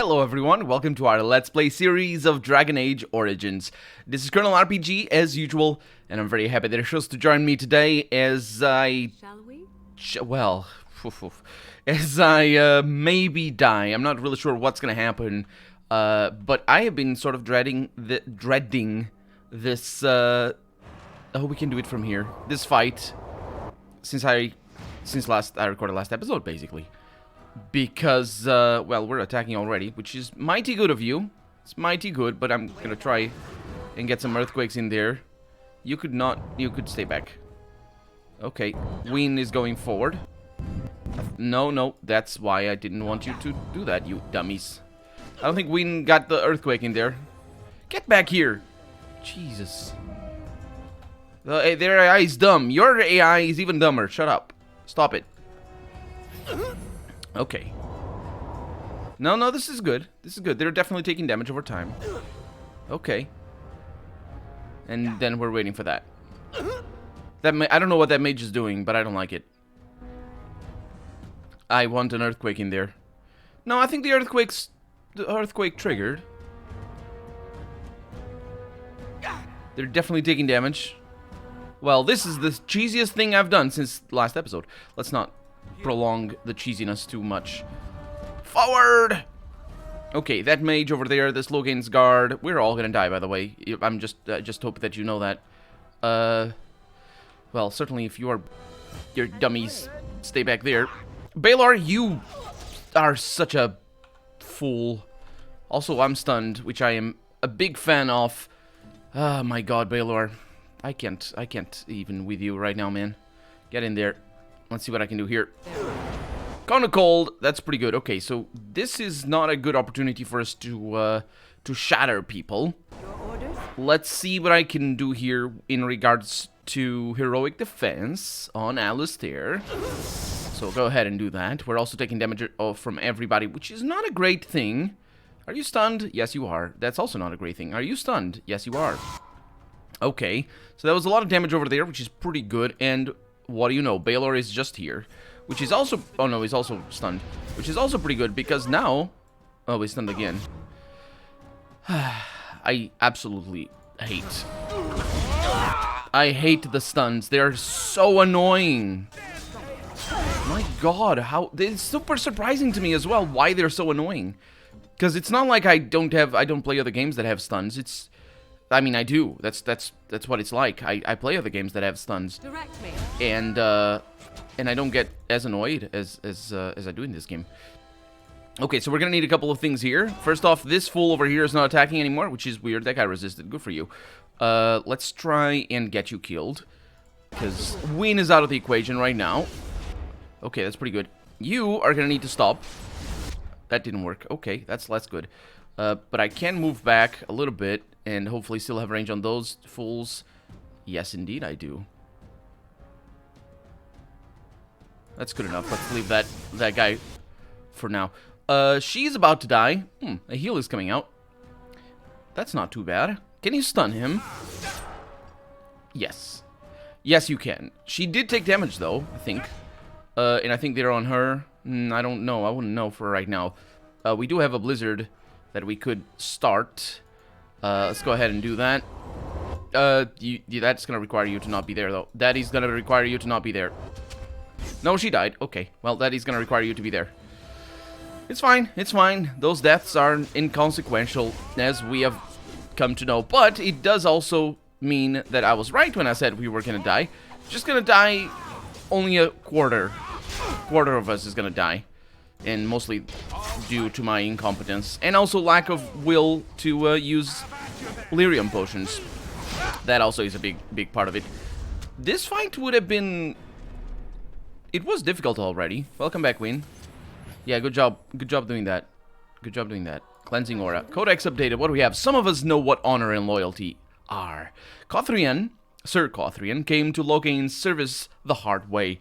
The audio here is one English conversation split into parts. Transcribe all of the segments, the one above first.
Hello everyone, welcome to our Let's Play series of Dragon Age Origins. This is Colonel RPG as usual, and I'm very happy that you're chose to join me today as I... Shall we? As I maybe die. I'm not really sure what's gonna happen, but I have been sort of dreading this, oh, we can do it from here. This fight, since I recorded last episode, basically. Because, well, we're attacking already, which is mighty good of you. It's mighty good, but I'm gonna try and get some earthquakes in there. You could stay back. Okay, Ween is going forward. No, that's why I didn't want you to do that, you dummies. I don't think Ween got the earthquake in there. Get back here! Jesus. Their AI is dumb. Your AI is even dumber. Shut up. Stop it. Okay. No, this is good. This is good. They're definitely taking damage over time. Okay. And then we're waiting for that. I don't know what that mage is doing, but I don't like it. I want an earthquake in there. No, I think the earthquake triggered. They're definitely taking damage. Well, this is the cheesiest thing I've done since last episode. Let's not prolong the cheesiness too much. Forward! Okay, that mage over there, this Logan's guard, we're all gonna die, by the way. I'm just hope that you know that. Well, certainly if you're dummies, stay back there. Baylor, you are such a fool. Also, I'm stunned, which I am a big fan of. Oh my god, Baylor. I can't even with you right now, man. Get in there. Let's see what I can do here. Kinda cold. That's pretty good. Okay, so this is not a good opportunity for us to shatter people. Let's see what I can do here in regards to heroic defense on Alistair. So go ahead and do that. We're also taking damage from everybody, which is not a great thing. Are you stunned? Yes, you are. That's also not a great thing. Are you stunned? Yes, you are. Okay, so that was a lot of damage over there, which is pretty good, and what do you know? Baylor is just here, which is also... Oh no, he's also stunned, which is also pretty good because now... Oh, he's stunned again. I absolutely hate... I hate the stuns. They're so annoying. My god, how... It's super surprising to me as well why they're so annoying. Because it's not like I don't play other games that have stuns. It's... I mean, I do. That's what it's like. I play other games that have stuns, and I don't get as annoyed as I do in this game. Okay, so we're gonna need a couple of things here. First off, this fool over here is not attacking anymore, which is weird. That guy resisted. Good for you. Let's try and get you killed, because Ween is out of the equation right now. Okay, that's pretty good. You are gonna need to stop. That didn't work. Okay, that's less good. But I can move back a little bit and hopefully still have range on those fools. Yes, indeed, I do. That's good enough. Let's leave that guy for now. She's about to die. A heal is coming out. That's not too bad. Can you stun him? Yes. Yes, you can. She did take damage, though, I think. And I think they're on her. I don't know. I wouldn't know for right now. We do have a blizzard that we could start. Let's go ahead and do that. That's gonna require you to not be there, though. That is gonna require you to not be there. No, she died. Okay, well, that is gonna require you to be there. It's fine, it's fine. Those deaths are inconsequential, as we have come to know. But it does also mean that I was right when I said we were gonna die. Just gonna die, only a quarter. Quarter of us is gonna die. And mostly due to my incompetence. And also lack of will to use lyrium potions. That also is a big part of it. This fight would have been... It was difficult already. Welcome back, Ween. Yeah, good job. Good job doing that. Good job doing that. Cleansing aura. Codex updated. What do we have? Some of us know what honor and loyalty are. Sir Cothrian, came to Logain's service the hard way.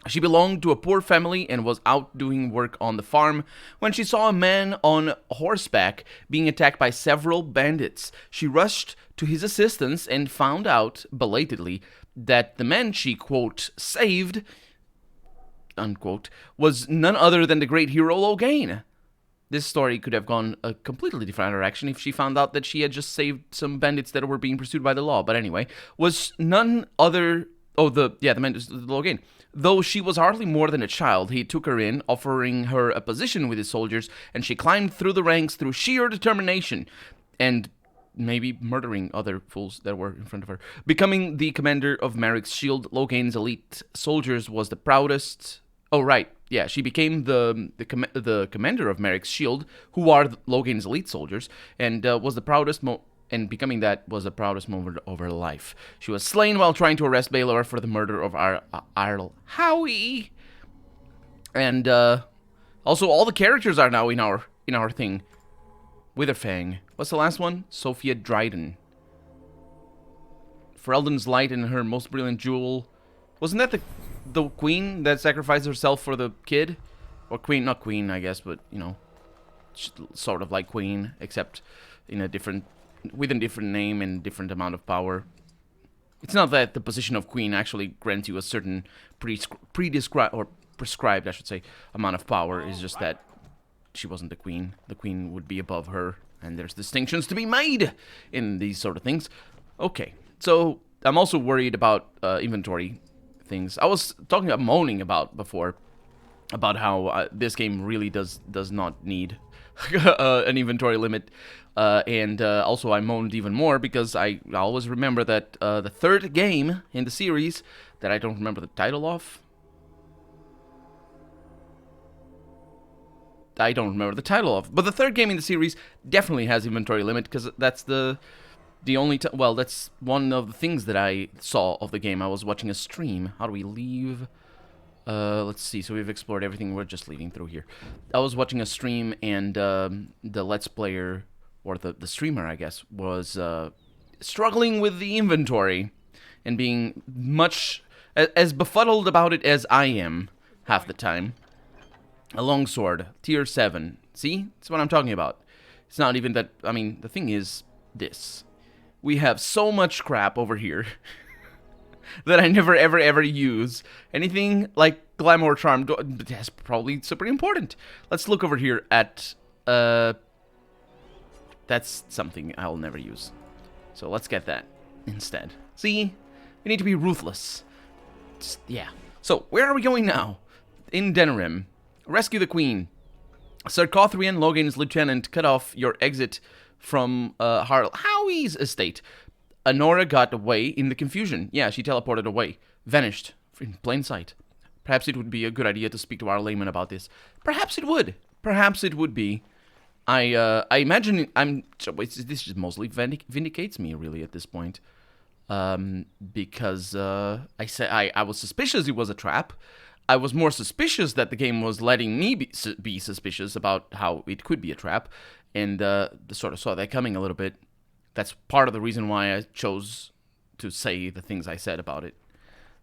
She belonged to a poor family and was out doing work on the farm when she saw a man on horseback being attacked by several bandits. She rushed to his assistance and found out, belatedly, that the man she, quote, saved, unquote, was none other than the great hero Logain. this story could have gone a completely different direction if she found out that she had just saved some bandits that were being pursued by the law. But anyway, was none other... Oh, the man, the Logain. Though she was hardly more than a child, he took her in, offering her a position with his soldiers, and she climbed through the ranks through sheer determination, and maybe murdering other fools that were in front of her. Becoming the commander of Merrick's shield, Logain's elite soldiers was the proudest... Oh, right. Yeah, she became the commander of Merrick's shield, who are Logain's elite soldiers, and was the proudest... And becoming that was the proudest moment of her life. She was slain while trying to arrest Baylor for the murder of Arl Howie. And also, all the characters are now in our thing. Witherfang. What's the last one? Sophia Dryden. Ferelden's light and her most brilliant jewel. Wasn't that the queen that sacrificed herself for the kid? Or queen, not queen, I guess, but, you know, sort of like queen, except in a different... with a different name and different amount of power. It's not that the position of queen actually grants you a certain prescribed, I should say, amount of power. It's just that she wasn't the queen. The queen would be above her, and there's distinctions to be made in these sort of things. Okay, so I'm also worried about inventory things. I was talking about moaning about before, about how this game really does not need an inventory limit. And also I moaned even more because I always remember that the third game in the series that I don't remember the title of. But the third game in the series definitely has inventory limit because that's the only... well, that's one of the things that I saw of the game. I was watching a stream. How do we leave? Let's see. So we've explored everything. We're just leaving through here. I was watching a stream and the Let's Player... or the streamer, I guess, was struggling with the inventory and being much as befuddled about it as I am half the time. A longsword, tier 7. See? That's what I'm talking about. It's not even that... I mean, the thing is this. We have so much crap over here that I never, ever use. Anything like Glamour Charm, that's probably super important. Let's look over here at... That's something I'll never use. So let's get that instead. See? We need to be ruthless. Just, yeah. So, where are we going now? In Denerim. Rescue the Queen. Sir Cothrian, Logain's lieutenant, cut off your exit from Howie's estate. Anora got away in the confusion. Yeah, she teleported away. Vanished. In plain sight. Perhaps it would be a good idea to speak to our layman about this. Perhaps it would. Perhaps it would be. I imagine this just mostly vindicates me really at this point, because I was suspicious it was a trap. I was more suspicious that the game was letting me be suspicious about how it could be a trap, and sort of saw that coming a little bit. That's part of the reason why I chose to say the things I said about it.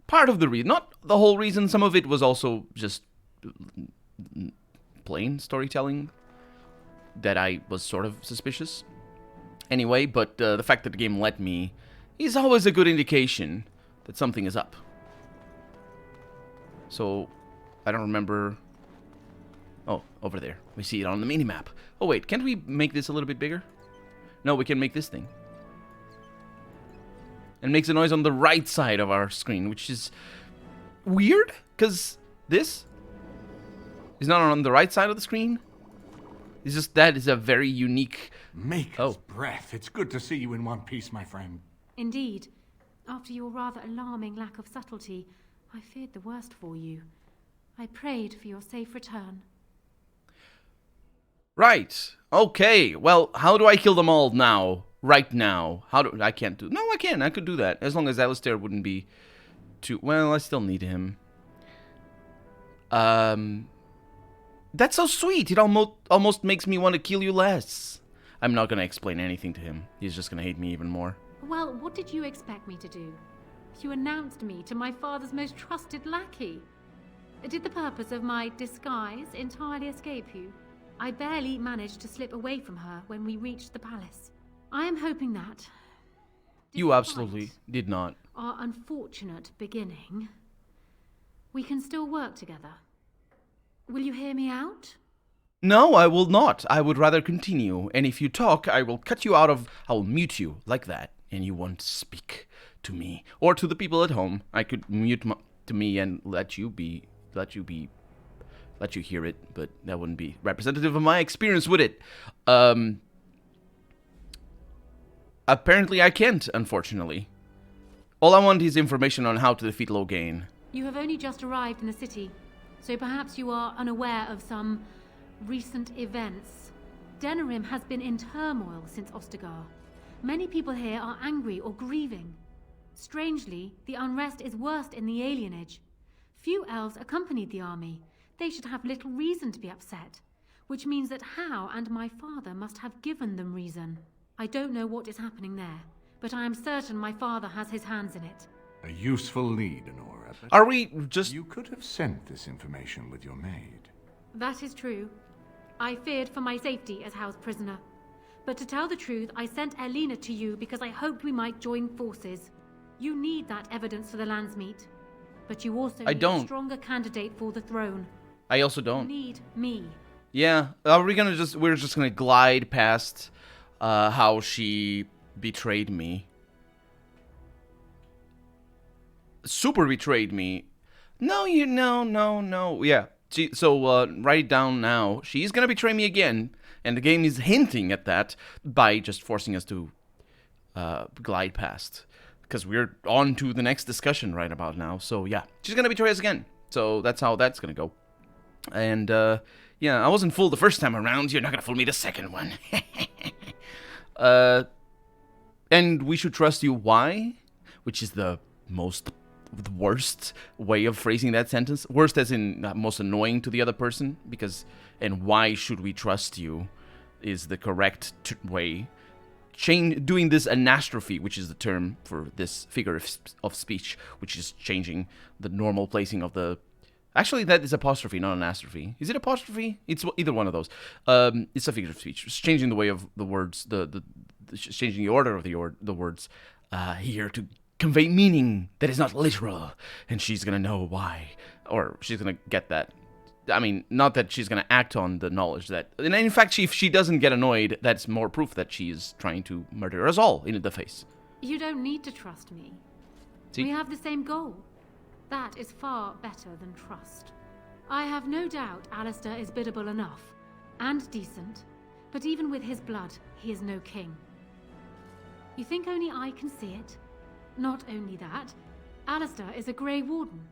Part of the reason, not the whole reason. Some of it was also just plain storytelling that I was sort of suspicious. Anyway, but the fact that the game let me is always a good indication that something is up. So, I don't remember... Oh, over there. We see it on the minimap. Oh wait, can't we make this a little bit bigger? No, we can make this thing. And makes a noise on the right side of our screen, which is weird, because this is not on the right side of the screen. It's just that is a very unique... Maker's breath. It's good to see you in one piece, my friend. Indeed. After your rather alarming lack of subtlety, I feared the worst for you. I prayed for your safe return. Right. Okay. Well, how do I kill them all now? Right now. I can't do... No, I can. I could do that. As long as Alistair wouldn't be too... Well, I still need him. That's so sweet. It almost makes me want to kill you less. I'm not going to explain anything to him. He's just going to hate me even more. Well, what did you expect me to do? You announced me to my father's most trusted lackey. Did the purpose of my disguise entirely escape you? I barely managed to slip away from her when we reached the palace. I am hoping that... You absolutely did not. Our unfortunate beginning, we can still work together. Will you hear me out? No, I will not. I would rather continue. And if you talk, I will cut you out of... I will mute you like that. And you won't speak to me. Or to the people at home. I could mute to me and let you hear it. But that wouldn't be representative of my experience, would it? Apparently I can't, unfortunately. All I want is information on how to defeat Loghain. You have only just arrived in the city, so perhaps you are unaware of some recent events. Denerim has been in turmoil since Ostagar. Many people here are angry or grieving. Strangely, the unrest is worst in the alienage. Few elves accompanied the army. They should have little reason to be upset, which means that Hal and my father must have given them reason. I don't know what is happening there, but I am certain my father has his hands in it. A useful lead, Anora. But Are we just... you could have sent this information with your maid. That is true. I feared for my safety as Hal's prisoner. But to tell the truth, I sent Elena to you because I hoped we might join forces. You need that evidence for the Landsmeet. But you also need a stronger candidate for the throne. I also don't. You need me. Yeah, we're just gonna glide past how she betrayed me. Super betrayed me. No. Yeah. Write it down now. She's gonna betray me again, and the game is hinting at that by just forcing us to glide past. Because we're on to the next discussion right about now. So yeah, she's gonna betray us again. So that's how that's gonna go. And yeah, I wasn't fooled the first time around. You're not gonna fool me the second one. And we should trust you. Why? Which is the worst way of phrasing that sentence. Worst as in most annoying to the other person. And why should we trust you is the correct way. Doing this anastrophe, which is the term for this figure of speech, which is changing the normal placing of the... Actually, that is apostrophe, not anastrophe. Is it apostrophe? It's either one of those. It's a figure of speech. It's changing the way of the words, changing the order of the words here to convey meaning that is not literal. And she's going to know why. Or she's going to get that. I mean, not that she's going to act on the knowledge that... And in fact, if she doesn't get annoyed, that's more proof that she's trying to murder us all in the face. You don't need to trust me. See? We have the same goal. That is far better than trust. I have no doubt Alistair is biddable enough, and decent, but even with his blood, he is no king. You think only I can see it? Not only that, Alistair is a Grey Warden.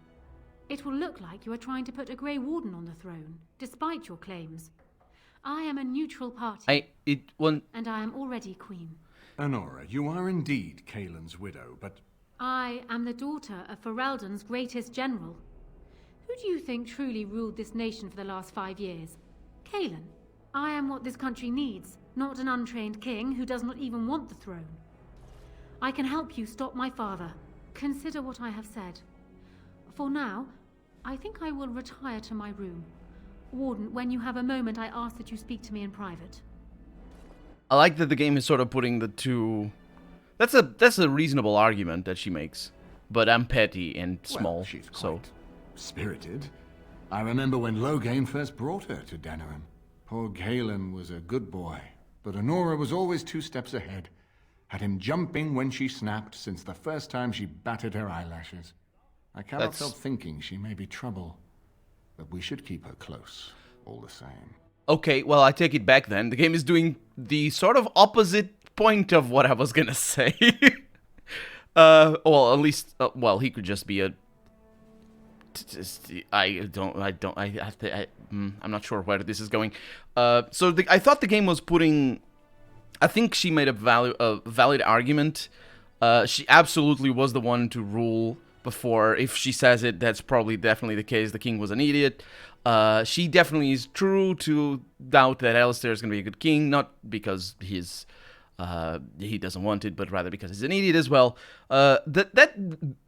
It will look like you are trying to put a Grey Warden on the throne, despite your claims. I am a neutral party. And I am already queen. Anora, you are indeed Kaelin's widow, but... I am the daughter of Ferelden's greatest general. Who do you think truly ruled this nation for the last 5 years? Kaelin. I am what this country needs, not an untrained king who does not even want the throne. I can help you stop my father. Consider what I have said. For now, I think I will retire to my room. Warden, when you have a moment, I ask that you speak to me in private. I like that the game is sort of putting the two... That's a reasonable argument that she makes. But I'm petty and small, well, she's quite spirited. I remember when Loghain first brought her to Denerim. Poor Kaelin was a good boy, but Anora was always 2 steps ahead. Had him jumping when she snapped since the first time she batted her eyelashes. I cannot help thinking she may be trouble, but we should keep her close, all the same. Okay, well, I take it back then. The game is doing the sort of opposite point of what I was gonna say. Well, at least, well, he could just be a... I'm not sure where this is going. I thought the game was putting... I think she made a valid argument. She absolutely was the one to rule before. If she says it, that's probably definitely the case. The king was an idiot. She definitely is true to doubt that Alistair is going to be a good king, not because he doesn't want it, but rather because he's an idiot as well. That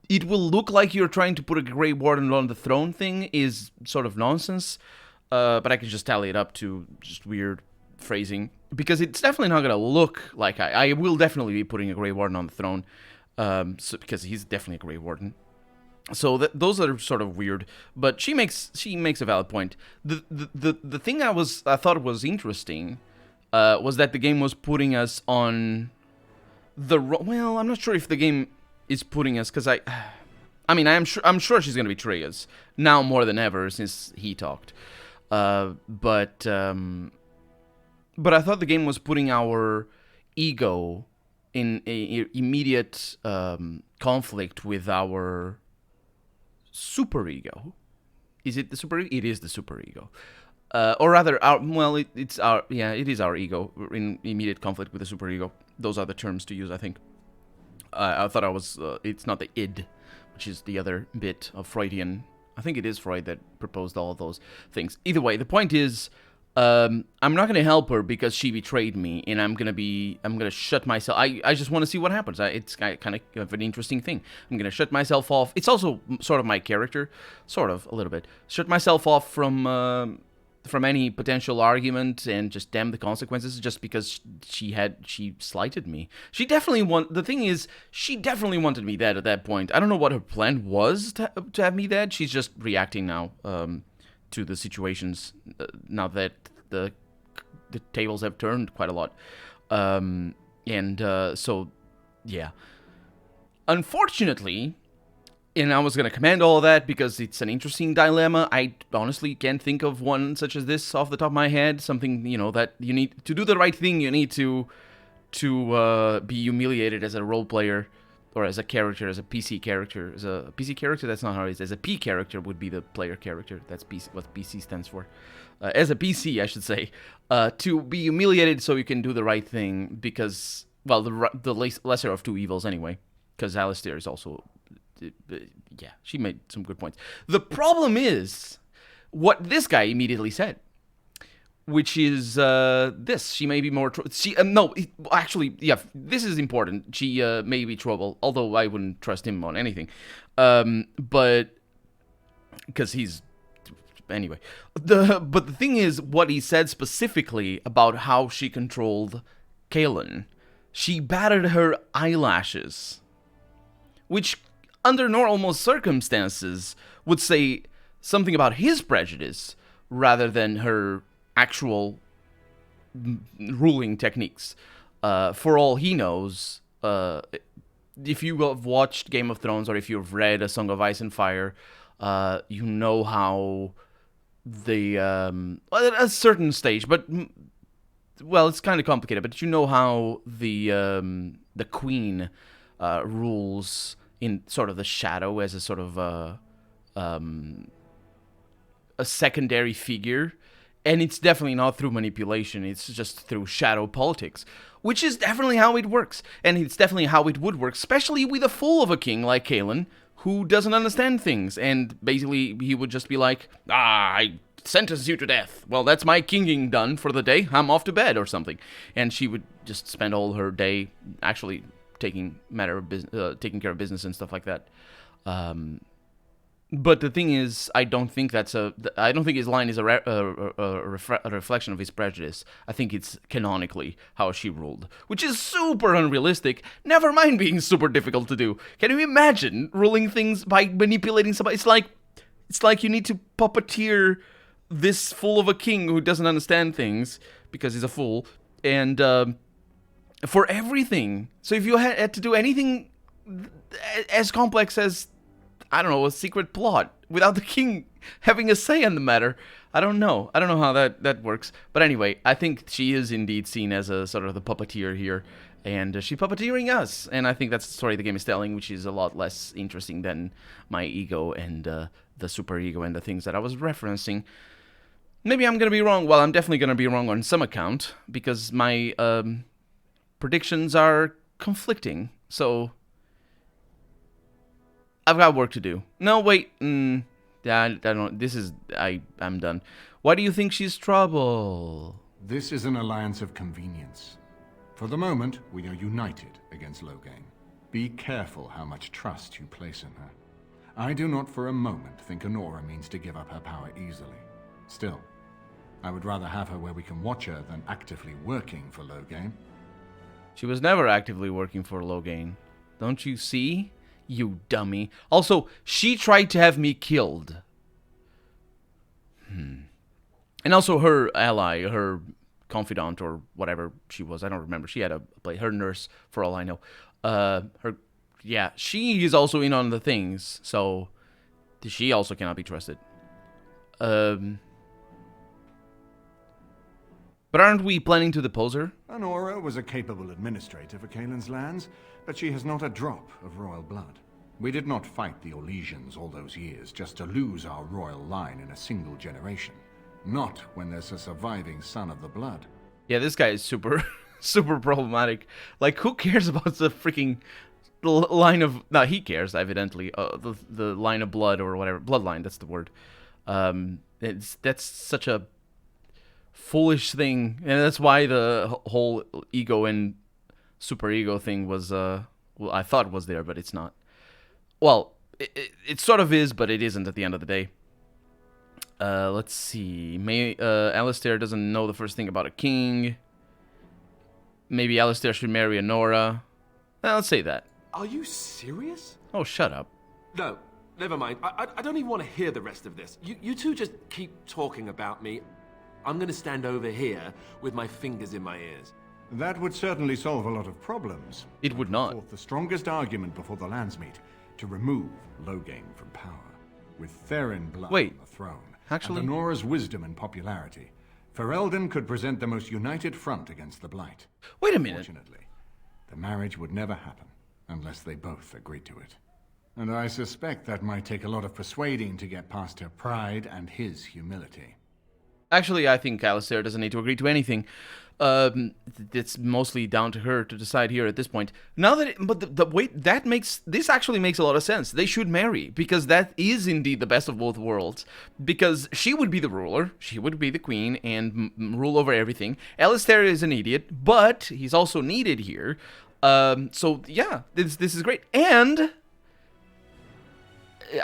it will look like you're trying to put a Grey Warden on the throne thing is sort of nonsense, but I can just tally it up to just weird phrasing, because it's definitely not going to look like I will definitely be putting a Grey Warden on the throne, because he's definitely a Grey Warden. So those are sort of weird, but she makes a valid point. The thing I thought was interesting was that the game was putting us on well, I'm not sure if the game is putting us, because I mean, I'm sure she's gonna betray us now more than ever since he talked. But I thought the game was putting our ego in immediate conflict with our superego. Is it the superego? It is the superego. Or rather, it is our ego in immediate conflict with the superego. Those are the terms to use, I think. I thought it's not the id, which is the other bit of Freudian. I think it is Freud that proposed all of those things. Either way, the point is, I'm not gonna help her because she betrayed me, and I'm gonna shut myself. I just want to see what happens. It's kind of an interesting thing. I'm gonna shut myself off. It's also sort of my character, sort of a little bit. Shut myself off from any potential argument and just damn the consequences, just because she slighted me. The thing is, she definitely wanted me dead at that point. I don't know what her plan was to have me dead. She's just reacting now to the situations now that the tables have turned quite a lot. So yeah. Unfortunately, and I was going to command all of that because it's an interesting dilemma. I honestly can't think of one such as this off the top of my head. Something, that you need to do the right thing. You need to be humiliated as a role player or as a character, as a PC character. As a PC character, that's not how it is. As a P character would be the player character. That's PC, what PC stands for. As a PC, I should say. To be humiliated so you can do the right thing because, well, the lesser of two evils anyway. Because Alistair is also... yeah, she made some good points. The problem is what this guy immediately said, which is this. She may be more... this is important. She may be trouble, although I wouldn't trust him on anything. But... because he's... Anyway. But the thing is, what he said specifically about how she controlled Kaelin. She batted her eyelashes. Which... under normal circumstances, would say something about his prejudice rather than her actual ruling techniques. For all he knows, if you have watched Game of Thrones or if you've read A Song of Ice and Fire, you know how at a certain stage, but well, it's kind of complicated. But you know how the queen rules in sort of the shadow as a sort of a secondary figure, and it's definitely not through manipulation. It's just through shadow politics, which is definitely how it works, and it's definitely how it would work, especially with a fool of a king like Kaelin, who doesn't understand things, and basically he would just be like, I sentence you to death. Well, that's my kinging done for the day. I'm off to bed or something, and she would just spend all her day actually taking care of business and stuff like that. But the thing is, I don't think his line is a reflection of his prejudice. I think it's canonically how she ruled, which is super unrealistic. Never mind being super difficult to do. Can you imagine ruling things by manipulating somebody? It's like you need to puppeteer this fool of a king who doesn't understand things because he's a fool, and for everything. So if you had to do anything as complex as, I don't know, a secret plot without the king having a say in the matter, I don't know how that works. But anyway, I think she is indeed seen as a sort of the puppeteer here, and she's puppeteering us. And I think that's the story the game is telling, which is a lot less interesting than my ego and the superego and the things that I was referencing. Maybe I'm going to be wrong. Well, I'm definitely going to be wrong on some account, because my predictions are conflicting. So I've got work to do. No, wait. I don't. I'm done. Why do you think she's trouble? This is an alliance of convenience. For the moment, we are united against Loghain. Be careful how much trust you place in her. I do not for a moment think Anora means to give up her power easily. Still, I would rather have her where we can watch her than actively working for Loghain. She was never actively working for Loghain. Don't you see? You dummy. Also, she tried to have me killed. And also her ally, her confidant or whatever she was, I don't remember. She had her nurse for all I know. She is also in on the things, so she also cannot be trusted. But aren't we planning to depose her? Anora was a capable administrator for Kaelin's lands, but she has not a drop of royal blood. We did not fight the Orlesians all those years just to lose our royal line in a single generation. Not when there's a surviving son of the blood. Yeah, this guy is super, super problematic. Like, who cares about the freaking line of... No, he cares, evidently. The line of blood or whatever. Bloodline, that's the word. That's such a foolish thing. And that's why the whole ego and super ego thing was... well, I thought was there, but it's not. Well, it sort of is, but it isn't at the end of the day. Let's see. Alistair doesn't know the first thing about a king. Maybe Alistair should marry Anora. Let's say that. Are you serious? Oh, shut up. No, never mind. I don't even want to hear the rest of this. You two just keep talking about me. I'm going to stand over here with my fingers in my ears. That would certainly solve a lot of problems. It would not. Forth the strongest argument before the lands meet to remove Loghain from power. With Therin blood on the throne, actually, and Anora's wisdom and popularity, Ferelden could present the most united front against the Blight. Wait a minute. Fortunately, the marriage would never happen unless they both agreed to it. And I suspect that might take a lot of persuading to get past her pride and his humility. Actually, I think Alistair doesn't need to agree to anything. It's mostly down to her to decide here at this point. Now that, this actually makes a lot of sense. They should marry, because that is indeed the best of both worlds. Because she would be the ruler, she would be the queen, and rule over everything. Alistair is an idiot, but he's also needed here. So yeah, this is great. And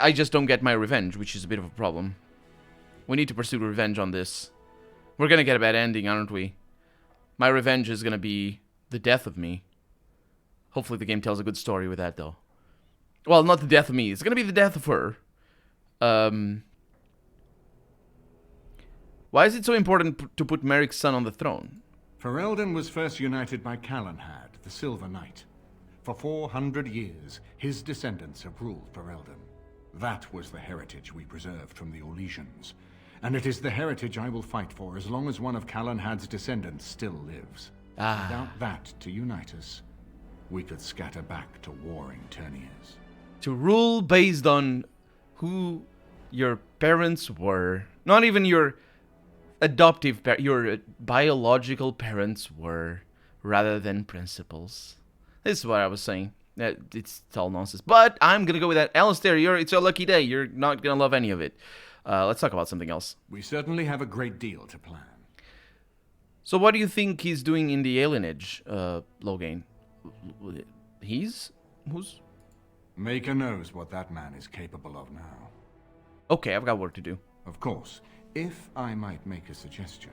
I just don't get my revenge, which is a bit of a problem. We need to pursue revenge on this. We're gonna get a bad ending, aren't we? My revenge is gonna be the death of me. Hopefully the game tells a good story with that, though. Well, not the death of me. It's gonna be the death of her. Why is it so important to put Merrick's son on the throne? Ferelden was first united by Calenhad, the Silver Knight. For 400 years, his descendants have ruled Ferelden. That was the heritage we preserved from the Orlesians. And it is the heritage I will fight for as long as one of Calenhad's descendants still lives. Without that to unite us, we could scatter back to warring Terniers. To rule based on who your parents were. Not even your adoptive your biological parents were, rather than principles. This is what I was saying. It's all nonsense. But I'm going to go with that. Alistair, it's your lucky day. You're not going to love any of it. Let's talk about something else. We certainly have a great deal to plan. So what do you think he's doing in the alienage, Loghain? Who's? Maker knows what that man is capable of now. Okay, I've got work to do. Of course. If I might make a suggestion,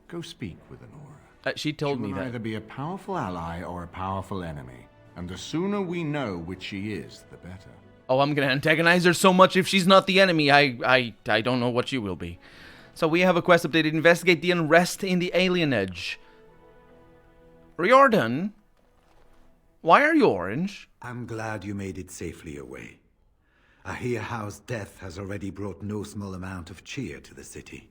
go speak with Anora. She told me that. She will either be a powerful ally or a powerful enemy. And the sooner we know which she is, the better. Oh, I'm gonna antagonize her so much if she's not the enemy. I don't know what she will be. So we have a quest updated. Investigate the unrest in the alienage. Riordan, why are you orange? I'm glad you made it safely away. I hear Howe's death has already brought no small amount of cheer to the city.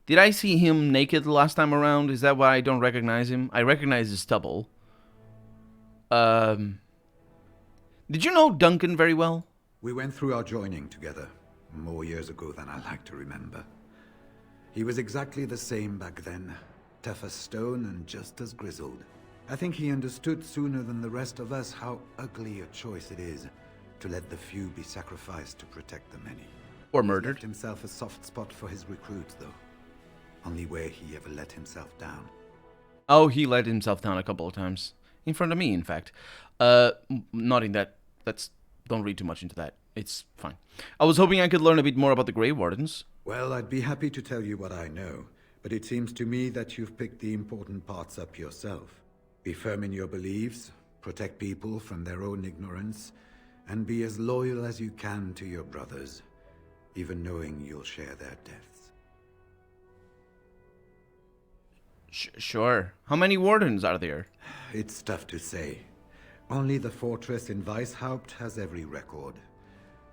Did I see him naked the last time around? Is that why I don't recognize him? I recognize his stubble. Did you know Duncan very well? We went through our joining together, more years ago than I like to remember. He was exactly the same back then, tough as stone and just as grizzled. I think he understood sooner than the rest of us how ugly a choice it is to let the few be sacrificed to protect the many. Or He's murdered. left himself a soft spot for his recruits, though. Only where he ever let himself down. Oh, he let himself down a couple of times. In front of me, in fact. Not in that. Don't read too much into that. It's fine. I was hoping I could learn a bit more about the Grey Wardens. Well, I'd be happy to tell you what I know, but it seems to me that you've picked the important parts up yourself. Be firm in your beliefs, protect people from their own ignorance, and be as loyal as you can to your brothers, even knowing you'll share their deaths. Sure. How many wardens are there? It's tough to say. Only the fortress in Weishaupt has every record.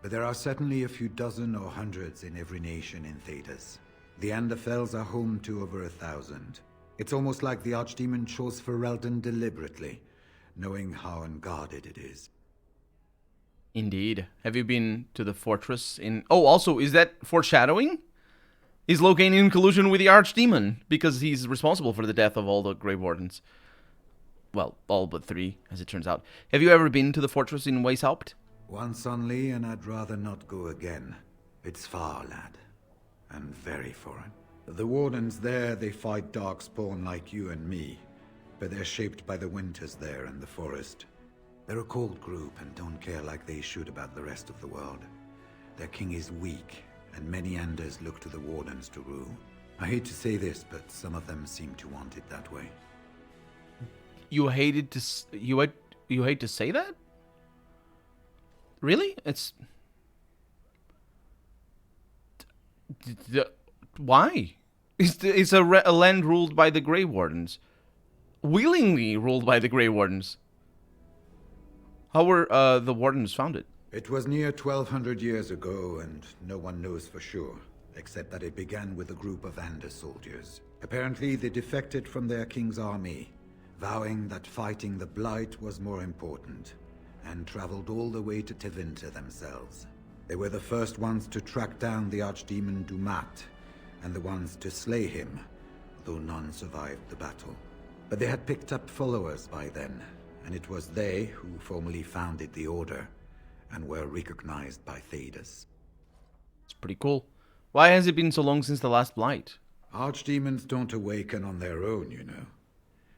But there are certainly a few dozen or hundreds in every nation in Thedas. The Anderfells are home to over 1,000. It's almost like the Archdemon chose Riordan deliberately, knowing how unguarded it is. Indeed. Have you been to the fortress in... Oh, also, is that foreshadowing? Is Loghain in collusion with the Archdemon? Because he's responsible for the death of all the Grey Wardens. Well, all but 3, as it turns out. Have you ever been to the fortress in Weishaupt? Once only, and I'd rather not go again. It's far, lad. And very foreign. The Wardens there, they fight Darkspawn like you and me. But they're shaped by the winters there and the forest. They're a cold group and don't care like they should about the rest of the world. Their king is weak, and many Anders look to the Wardens to rule. I hate to say this, but some of them seem to want it that way. You hate to say that? Really? It's... Why? It's a land ruled by the Grey Wardens. Willingly ruled by the Grey Wardens. How were the Wardens founded? It was near 1,200 years ago, and no one knows for sure, except that it began with a group of Anders soldiers. Apparently, they defected from their king's army, vowing that fighting the Blight was more important, and traveled all the way to Tevinter themselves. They were the first ones to track down the Archdemon Dumat, and the ones to slay him, though none survived the battle. But they had picked up followers by then, and it was they who formally founded the Order, and were recognized by Thedas. It's pretty cool. Why has it been so long since the last Blight? Archdemons don't awaken on their own, you know.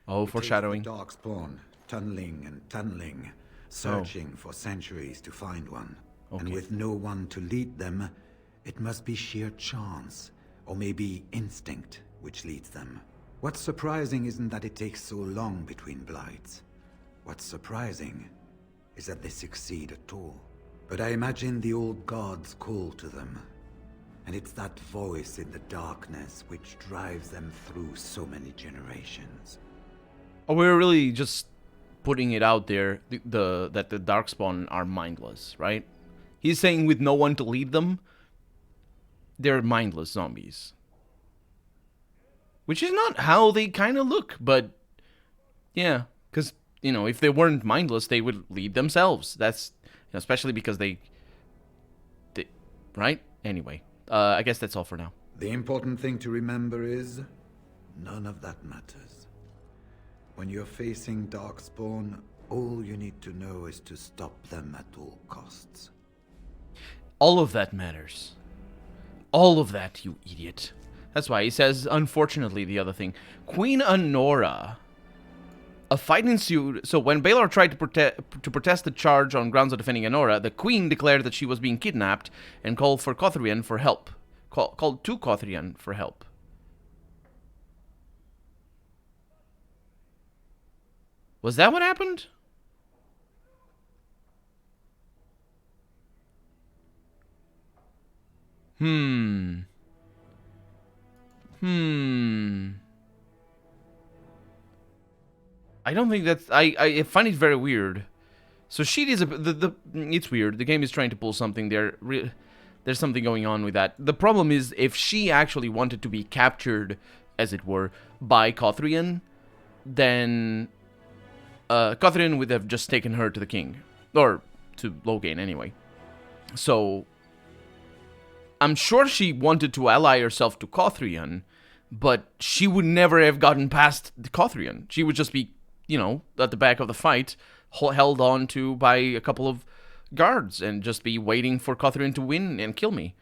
Oh, foreshadowing. It takes the Darkspawn, tunneling and tunneling, searching for centuries to find one. Okay. And with no one to lead them, it must be sheer chance, or maybe instinct, which leads them. What's surprising isn't that it takes so long between Blights. What's surprising is that they succeed at all. But I imagine the old gods call to them. And it's that voice in the darkness which drives them through so many generations. Oh, we're really just putting it out there that the Darkspawn are mindless, right? He's saying with no one to lead them, they're mindless zombies. Which is not how they kind of look, but yeah, because, you know, if they weren't mindless, they would lead themselves. That's, you know, especially because they right? Anyway, I guess that's all for now. The important thing to remember is, none of that matters. When you're facing Darkspawn, all you need to know is to stop them at all costs. All of that matters. All of that, you idiot. That's why he says, unfortunately, the other thing. Queen Anora. A fight ensued. So when Baelor tried to protest the charge on grounds of defending Anora, the queen declared that she was being kidnapped and called for Cothrian for help. Called to Cothrian for help. Was that what happened? I don't think that's... I find it very weird. So she is it's weird. The game is trying to pull something there. There's something going on with that. The problem is, if she actually wanted to be captured, as it were, by Cothrian, then Cothrian would have just taken her to the king. Or to Loghain, anyway. So I'm sure she wanted to ally herself to Cothrian, but she would never have gotten past the Cothrian. She would just be, you know, at the back of the fight, held on to by a couple of guards, and just be waiting for Cothrian to win and kill me.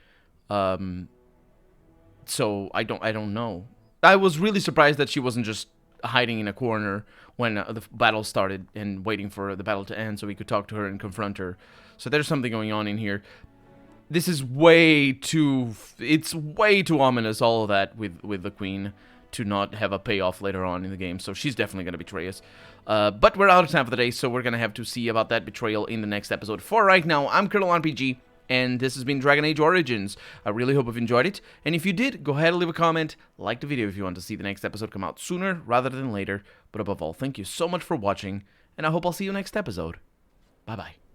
So I don't know. I was really surprised that she wasn't just hiding in a corner when the battle started and waiting for the battle to end so we could talk to her and confront her. So there's something going on in here. This is way too... It's way too ominous, all of that, with the queen. to not have a payoff later on in the game. So she's definitely going to betray us. But we're out of time for the day, so we're going to have to see about that betrayal in the next episode. For right now, I'm Colonel RPG, and this has been Dragon Age Origins. I really hope you've enjoyed it, and if you did, go ahead and leave a comment, like the video if you want to see the next episode come out sooner rather than later. But above all, thank you so much for watching, and I hope I'll see you next episode. Bye-bye.